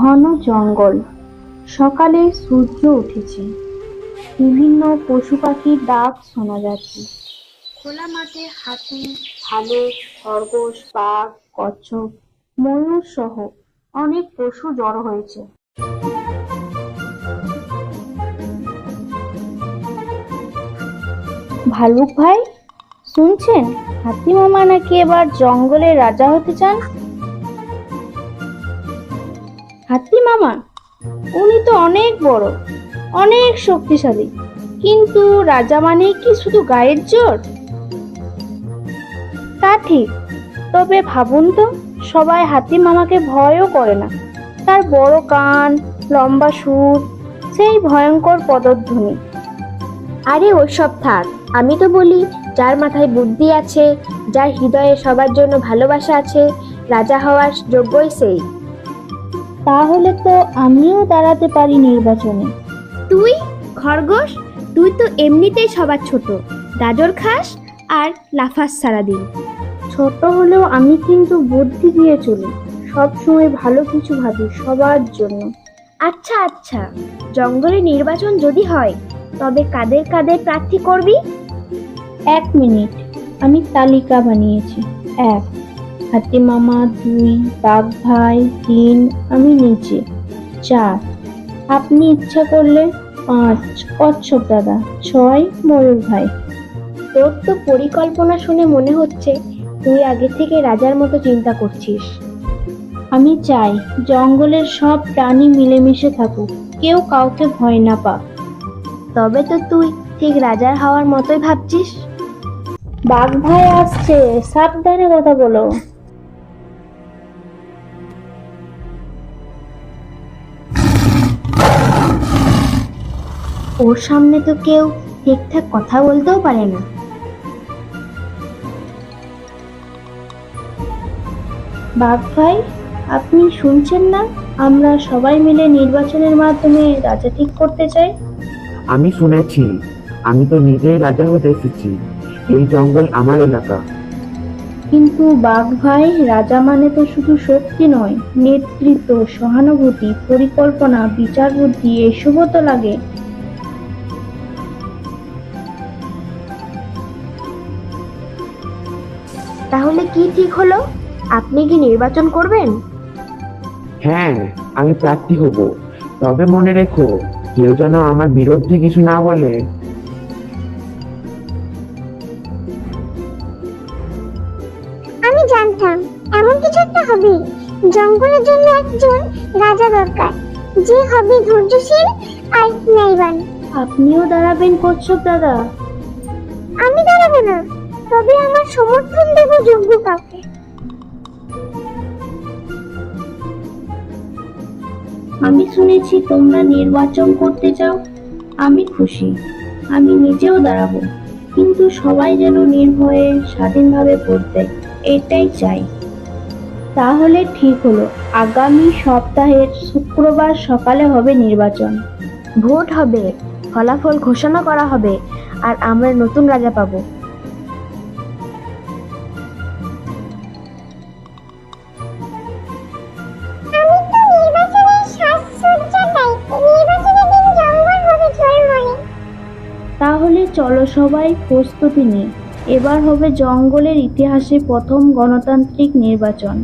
ঘন জঙ্গল। সকালে সূর্য উঠেছে। বিভিন্ন পশু পাখির ডাক শোনা যাচ্ছে। খোলা মাঠে হাতি, ভালুক, খরগোশ, বাঘ, কচ্ছপ, ময়ূর সহ অনেক পশু জড়ো হয়েছে। ভালুক ভাই, শুনছেন? হাতি মামা নাকি এবার জঙ্গলের রাজা হতে চান। হাতি মামা? উনি তো অনেক বড়, অনেক শক্তিশালী, কিন্তু রাজা মানে কি শুধু গায়ের জোর? তা ঠিক, তবে ভাবুন তো, সবাই হাতি মামাকে ভয়ও করে না। তার বড় কান, লম্বা সুর, সেই ভয়ঙ্কর পদধ্বনি। আরে ওসব থাক, আমি তো বলি যার মাথায় বুদ্ধি আছে, যার হৃদয়ে সবার জন্য ভালোবাসা আছে, রাজা হওয়ার যোগ্যই সেই। তাহলে তো আমিও দাঁড়াতে পারি নির্বাচনে। তুই খরগোশ? তুই তো এমনিতেই সবার ছোট, গাজর খাস আর লাফাস সারাদিন। ছোট হলেও আমি কিন্তু বুদ্ধি দিয়ে চলি, সবসময় ভালো কিছু ভাবি সবার জন্য। আচ্ছা আচ্ছা, জঙ্গলে নির্বাচন যদি হয় তবে কাদের কাদের প্রার্থী করবি? 1 মিনিট, আমি তালিকা বানিয়েছি। 1 হাতি মামা, 2 বাঘ ভাই, 3 আমি নিজে, 4 আপনি ইচ্ছা করলে, 5 কচ্ছপ দাদা, 6 ময়ূর ভাই। তোর তো পরিকল্পনা শুনে মনে হচ্ছে তুই আগে থেকে রাজার মতো চিন্তা করছিস। আমি চাই জঙ্গলের সব প্রাণী মিলেমিশে থাকুক, কেউ কাউকে ভয় না পাক। তবে তো তুই ঠিক রাজার হওয়ার মতোই ভাবছিস। বাঘ ভাই আসছে, সাবধানে কথা বলো। ওর সামনে তো কেউ ঠিকঠাক কথা বলতেও পারে না। বাঘ ভাই, আপনি শুনছেন না? আমরা সবাই মিলে নির্বাচনের মাধ্যমে রাজা ঠিক করতে চাই। আমি শুনেছি, আমি তো নিজেই রাজা হতে এসেছি। এই জঙ্গল আমার এলাকা। কিন্তু বাঘ ভাই, রাজা মানে তো শুধু শক্তি নয়, নেতৃত্ব, সহানুভূতি, পরিকল্পনা, বিচার বুদ্ধি এসবও তো লাগে। তাহলে কি ঠিক হলো? আপনি কি নির্বাচন করবেন? হ্যাঁ, আমি প্রার্থী হব। তবে মনে রেখো, কেউ যেন আমার বিরুদ্ধে কিছু না বলে। আমি জানতাম এমন কিছু একটা হবে। জঙ্গলের জন্য একজন রাজা দরকার, যে হবে ধৈর্যশীল আর ন্যায়বান। আপনিও দাঁড়াবেন কচ্ছপ দাদা? আমি দাঁড়াবো না, তবে আমার সমর্থন দেব যোগ্য কাউকে। আমি শুনেছি তোমরা নির্বাচন করতে চাও। আমি খুশি, আমি নিজেও দাঁড়াবো, কিন্তু সবাই যেন নির্ভয়ে স্বাধীনভাবে ভোট দেয়, এটাই চাই। তাহলে ঠিক হলো, আগামী সপ্তাহের শুক্রবার সকালে হবে নির্বাচন। ভোট হবে, ফলাফল ঘোষণা করা হবে, আর আমরা নতুন রাজা পাবো। আমি তো নির্বাচনের সাজসজ্জার দায়িত্বে। নির্বাচনের দিন জঙ্গল হবে ঝলমলে। তাহলে চলো সবাই প্রস্তুতি নিই, এবার হবে জঙ্গলের ইতিহাসে প্রথম গণতান্ত্রিক নির্বাচন।